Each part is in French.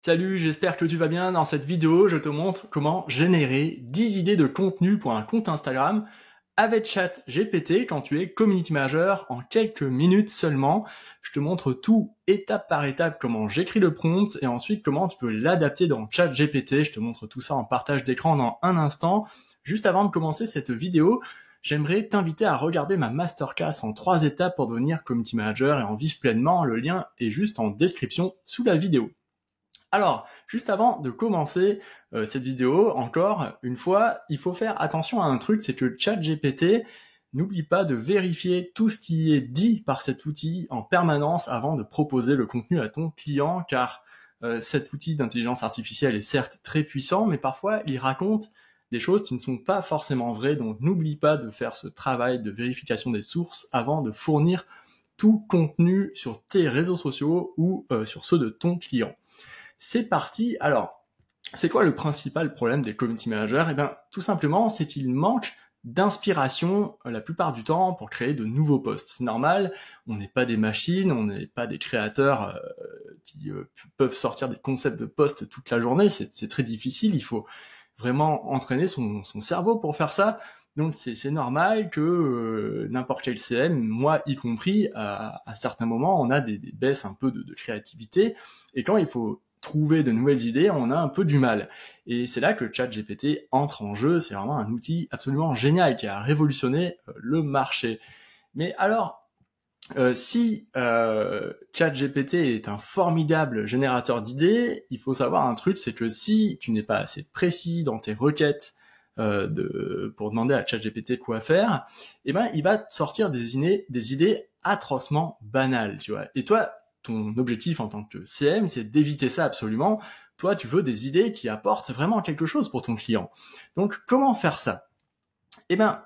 Salut, j'espère que tu vas bien. Dans cette vidéo, je te montre comment générer 10 idées de contenu pour un compte Instagram avec ChatGPT quand tu es community manager en quelques minutes seulement. Je te montre tout étape par étape comment j'écris le prompt et ensuite comment tu peux l'adapter dans ChatGPT. Je te montre tout ça en partage d'écran dans un instant. Juste avant de commencer cette vidéo, j'aimerais t'inviter à regarder ma masterclass en 3 étapes pour devenir community manager et en vivre pleinement. Le lien est juste en description sous la vidéo. Alors, juste avant de commencer cette vidéo, encore une fois, il faut faire attention à un truc, c'est que ChatGPT n'oublie pas de vérifier tout ce qui est dit par cet outil en permanence avant de proposer le contenu à ton client, car cet outil d'intelligence artificielle est certes très puissant, mais parfois il raconte des choses qui ne sont pas forcément vraies, donc n'oublie pas de faire ce travail de vérification des sources avant de fournir tout contenu sur tes réseaux sociaux ou sur ceux de ton client. C'est parti. Alors, c'est quoi le principal problème des community managers? Eh bien, tout simplement, c'est qu'il manque d'inspiration la plupart du temps pour créer de nouveaux posts. C'est normal, on n'est pas des machines, on n'est pas des créateurs qui peuvent sortir des concepts de posts toute la journée, c'est très difficile, il faut vraiment entraîner son cerveau pour faire ça. Donc c'est normal que n'importe quel CM, moi y compris, à certains moments, on a des baisses un peu de créativité, et quand il faut trouver de nouvelles idées, on a un peu du mal. Et c'est là que ChatGPT entre en jeu, c'est vraiment un outil absolument génial qui a révolutionné le marché. Mais alors, si ChatGPT est un formidable générateur d'idées, il faut savoir un truc, c'est que si tu n'es pas assez précis dans tes requêtes pour demander à ChatGPT quoi faire, eh ben il va te sortir des idées atrocement banales, tu vois. Et toi, ton objectif en tant que CM, c'est d'éviter ça absolument. Toi, tu veux des idées qui apportent vraiment quelque chose pour ton client. Donc, comment faire ça? Eh ben,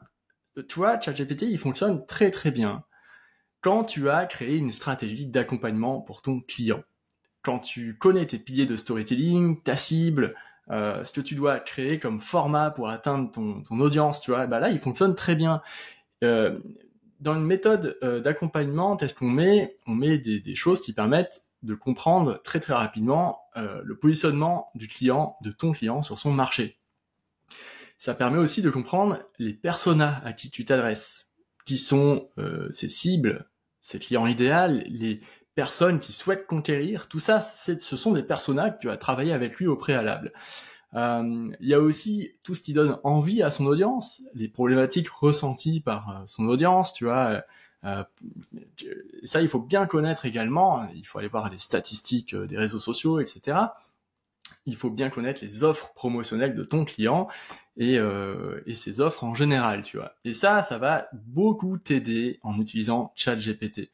tu vois, ChatGPT, il fonctionne très très bien quand tu as créé une stratégie d'accompagnement pour ton client. Quand tu connais tes piliers de storytelling, ta cible, ce que tu dois créer comme format pour atteindre ton audience, tu vois, bah là, il fonctionne très bien. Dans une méthode d'accompagnement, qu'est-ce qu'on met? On met des choses qui permettent de comprendre très très rapidement le positionnement du client, de ton client sur son marché. Ça permet aussi de comprendre les personas à qui tu t'adresses, qui sont ses cibles, ses clients idéaux, les personnes qui souhaitent conquérir. Tout ça, ce sont des personas que tu as travaillé avec lui au préalable. Il y a aussi tout ce qui donne envie à son audience, les problématiques ressenties par son audience, tu vois. Ça, il faut bien connaître également. Il faut aller voir les statistiques des réseaux sociaux, etc. Il faut bien connaître les offres promotionnelles de ton client et ses offres en général, tu vois. Et ça va beaucoup t'aider en utilisant ChatGPT.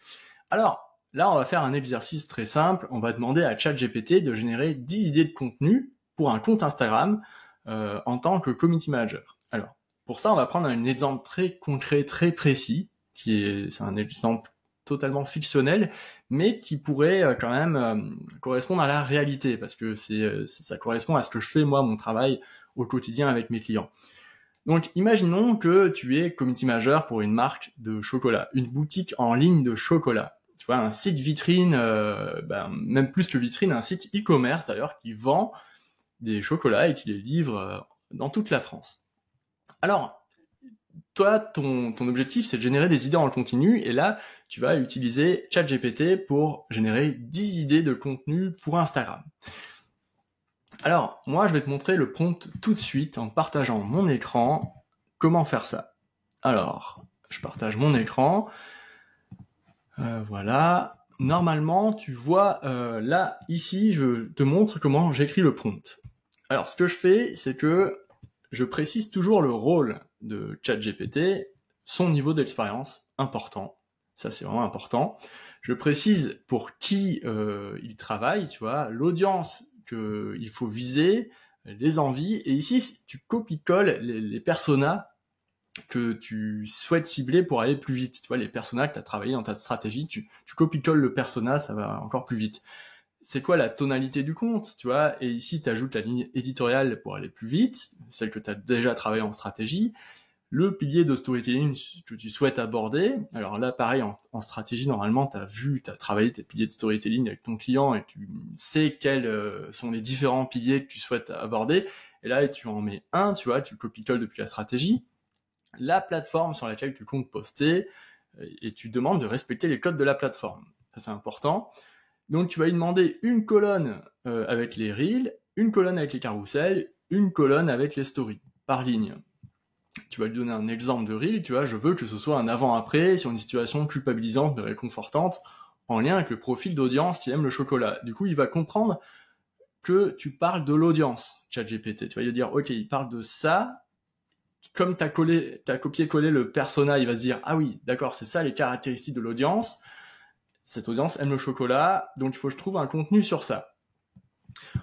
Alors, là, on va faire un exercice très simple. On va demander à ChatGPT de générer 10 idées de contenu pour un compte Instagram en tant que community manager. Alors, pour ça, on va prendre un exemple très concret, très précis, c'est un exemple totalement fictionnel, mais qui pourrait quand même correspondre à la réalité, parce que ça correspond à ce que je fais, moi, mon travail au quotidien avec mes clients. Donc, imaginons que tu es community manager pour une marque de chocolat, une boutique en ligne de chocolat. Tu vois, un site vitrine, même plus que vitrine, un site e-commerce d'ailleurs, qui vend des chocolats et qui les livre dans toute la France. Alors, toi, ton objectif, c'est de générer des idées en continu, et là, tu vas utiliser ChatGPT pour générer 10 idées de contenu pour Instagram. Alors, moi, je vais te montrer le prompt tout de suite en partageant mon écran. Comment faire ça? Alors, je partage mon écran. Voilà. Normalement, tu vois, là, ici, je te montre comment j'écris le prompt. Alors, ce que je fais, c'est que je précise toujours le rôle de ChatGPT, son niveau d'expérience, important. Ça, c'est vraiment important. Je précise pour qui il travaille, tu vois, l'audience qu'il faut viser, les envies. Et ici, tu copies-colles les personas que tu souhaites cibler pour aller plus vite. Tu vois, les personas que tu as travaillé dans ta stratégie, tu copies-colles le persona, ça va encore plus vite. C'est quoi la tonalité du compte, tu vois? Et ici, tu ajoutes la ligne éditoriale pour aller plus vite, celle que tu as déjà travaillé en stratégie. le pilier de storytelling que tu souhaites aborder. Alors là, pareil, en stratégie, normalement, tu as travaillé tes piliers de storytelling avec ton client et tu sais quels sont les différents piliers que tu souhaites aborder. Et là, tu en mets un, tu vois, tu copie-colles depuis la stratégie, la plateforme sur laquelle tu comptes poster, et tu demandes de respecter les codes de la plateforme. Ça, c'est important. Donc, tu vas lui demander une colonne avec les reels, une colonne avec les carousels, une colonne avec les stories, par ligne. Tu vas lui donner un exemple de reel, tu vois, je veux que ce soit un avant-après sur une situation culpabilisante mais réconfortante en lien avec le profil d'audience qui aime le chocolat. Du coup, il va comprendre que tu parles de l'audience, ChatGPT. Tu vas lui dire, ok, il parle de ça, comme t'as copié-collé le persona, il va se dire, ah oui, d'accord, c'est ça les caractéristiques de l'audience. Cette audience aime le chocolat, donc il faut que je trouve un contenu sur ça.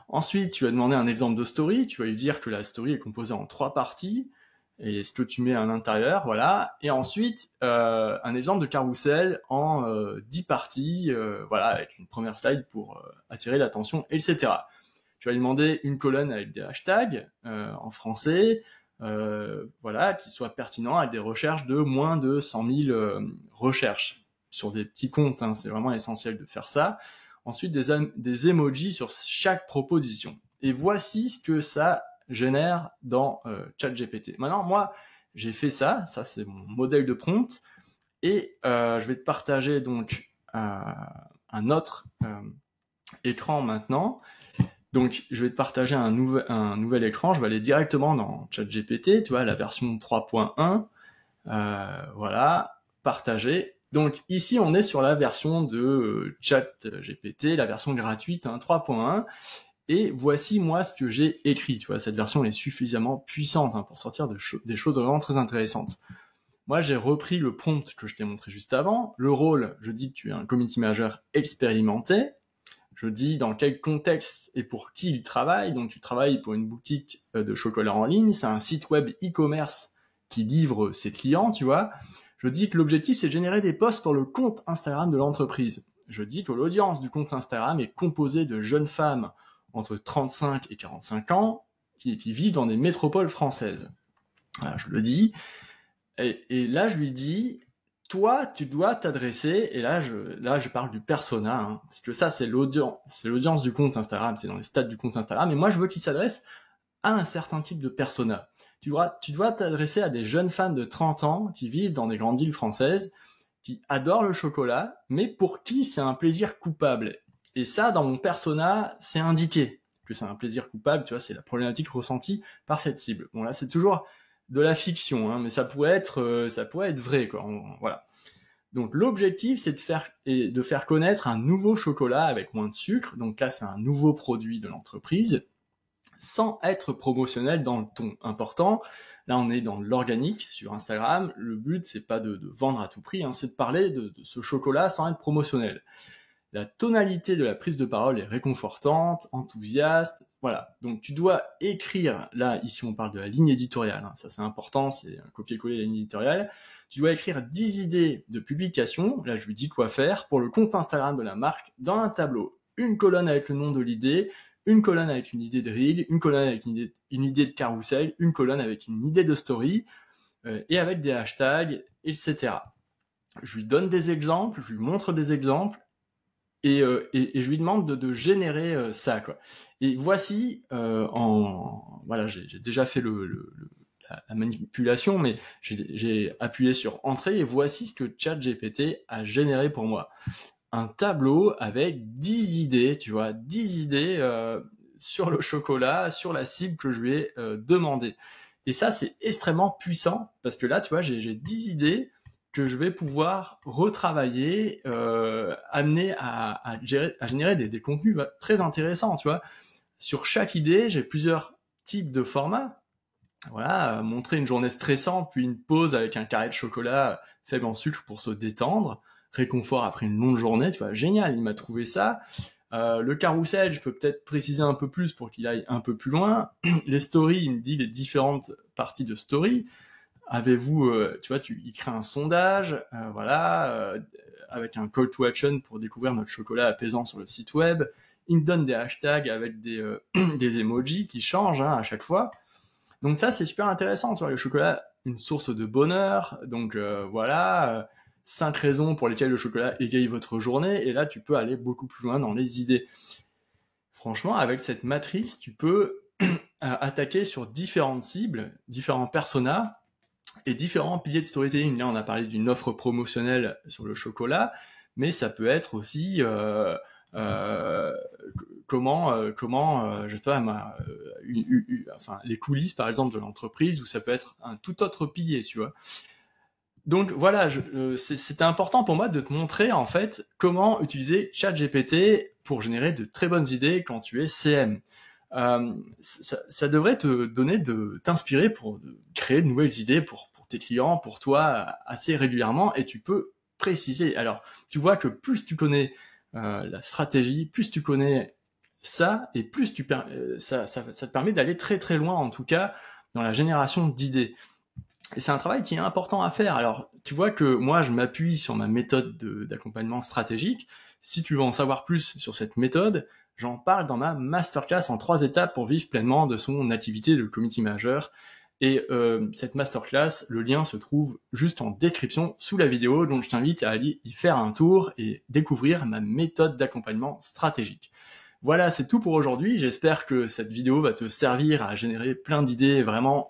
Ensuite, tu vas demander un exemple de story, tu vas lui dire que la story est composée en 3 parties, et ce que tu mets à l'intérieur, voilà. Et ensuite, un exemple de carrousel en 10 parties, voilà, avec une première slide pour attirer l'attention, etc. Tu vas lui demander une colonne avec des hashtags en français, voilà, qui soit pertinent avec des recherches de moins de 100 000 recherches sur des petits comptes, hein, c'est vraiment essentiel de faire ça. Ensuite, des emojis sur chaque proposition. Et voici ce que ça génère dans ChatGPT. Maintenant, moi, j'ai fait ça c'est mon modèle de prompt, et je vais te partager donc un autre écran maintenant. Donc, je vais te partager un nouvel écran, je vais aller directement dans ChatGPT, tu vois, la version 3.1, voilà, partager. Donc ici, on est sur la version de ChatGPT, la version gratuite, hein, 3.1, et voici moi ce que j'ai écrit. Tu vois, cette version est suffisamment puissante pour sortir des choses vraiment très intéressantes. Moi, j'ai repris le prompt que je t'ai montré juste avant. Le rôle, je dis que tu es un community manager expérimenté. Je dis dans quel contexte et pour qui il travaille. Donc tu travailles pour une boutique de chocolat en ligne, c'est un site web e-commerce qui livre ses clients, tu vois. Je dis que l'objectif, c'est de générer des posts pour le compte Instagram de l'entreprise. Je dis que l'audience du compte Instagram est composée de jeunes femmes entre 35 et 45 ans qui vivent dans des métropoles françaises. Voilà, je le dis. Et là, je lui dis, toi, tu dois t'adresser, et là, je parle du persona, hein, parce que ça, c'est l'audience du compte Instagram, c'est dans les stats du compte Instagram, et moi, je veux qu'il s'adresse à un certain type de persona. Tu dois t'adresser à des jeunes fans de 30 ans qui vivent dans des grandes villes françaises, qui adorent le chocolat, mais pour qui c'est un plaisir coupable. Et ça, dans mon persona, c'est indiqué que c'est un plaisir coupable, tu vois, c'est la problématique ressentie par cette cible. Bon, là, c'est toujours de la fiction, hein, mais ça pourrait être vrai, quoi. Voilà. Donc l'objectif, c'est de faire connaître un nouveau chocolat avec moins de sucre. Donc là, c'est un nouveau produit de l'entreprise, sans être promotionnel dans le ton. Important. Là, on est dans l'organique sur Instagram. Le but, c'est pas de vendre à tout prix, hein, c'est de parler de ce chocolat sans être promotionnel. La tonalité de la prise de parole est réconfortante, enthousiaste. Voilà. Donc tu dois écrire, là, ici on parle de la ligne éditoriale, hein, ça c'est important, c'est un copier-coller la ligne éditoriale. Tu dois écrire 10 idées de publication, là je lui dis quoi faire, pour le compte Instagram de la marque, dans un tableau. Une colonne avec le nom de l'idée, une colonne avec une idée de reel, une colonne avec une idée de carrousel, une colonne avec une idée de story, et avec des hashtags, etc. Je lui donne des exemples, je lui montre des exemples, et je lui demande de générer ça, quoi. Et voici, voilà, j'ai déjà fait la manipulation, mais j'ai appuyé sur Entrée, et voici ce que ChatGPT a généré pour moi. Un tableau avec 10 idées, tu vois, 10 idées sur le chocolat, sur la cible que je lui ai demandé. Et ça, c'est extrêmement puissant, parce que là, tu vois, j'ai 10 idées que je vais pouvoir retravailler, amener à générer des contenus très intéressants, tu vois. Sur chaque idée, j'ai plusieurs types de formats. Voilà, montrer une journée stressante, puis une pause avec un carré de chocolat faible en sucre pour se détendre, réconfort après une longue journée, tu vois, génial, il m'a trouvé ça. Le carrousel, je peux peut-être préciser un peu plus pour qu'il aille un peu plus loin. Les stories, il me dit les différentes parties de story. Avez-vous, tu vois, il crée un sondage, voilà, avec un call to action pour découvrir notre chocolat apaisant sur le site web. Il me donne des hashtags avec des emojis qui changent, hein, à chaque fois. Donc ça, c'est super intéressant, tu vois, le chocolat une source de bonheur. Donc voilà, 5 raisons pour lesquelles le chocolat égaye votre journée. Et là, tu peux aller beaucoup plus loin dans les idées. Franchement, avec cette matrice, tu peux attaquer sur différentes cibles, différents personas et différents piliers de storytelling. Là, on a parlé d'une offre promotionnelle sur le chocolat, mais ça peut être aussi comment je sais pas, enfin les coulisses par exemple de l'entreprise, ou ça peut être un tout autre pilier, tu vois. Donc voilà, c'était important pour moi de te montrer en fait comment utiliser ChatGPT pour générer de très bonnes idées quand tu es CM. Ça devrait te donner t'inspirer pour créer de nouvelles idées pour tes clients, pour toi assez régulièrement, et tu peux préciser. Alors, tu vois que plus tu connais la stratégie, plus tu connais ça, et plus ça te permet d'aller très très loin, en tout cas, dans la génération d'idées. Et c'est un travail qui est important à faire. Alors, tu vois que moi, je m'appuie sur ma méthode d'accompagnement stratégique. Si tu veux en savoir plus sur cette méthode, j'en parle dans ma masterclass en 3 étapes pour vivre pleinement de son activité de community manager. Et cette masterclass, le lien se trouve juste en description sous la vidéo. Donc, je t'invite à aller y faire un tour et découvrir ma méthode d'accompagnement stratégique. Voilà, c'est tout pour aujourd'hui. J'espère que cette vidéo va te servir à générer plein d'idées vraiment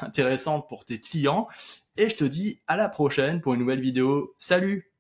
intéressantes pour tes clients. Et je te dis à la prochaine pour une nouvelle vidéo. Salut!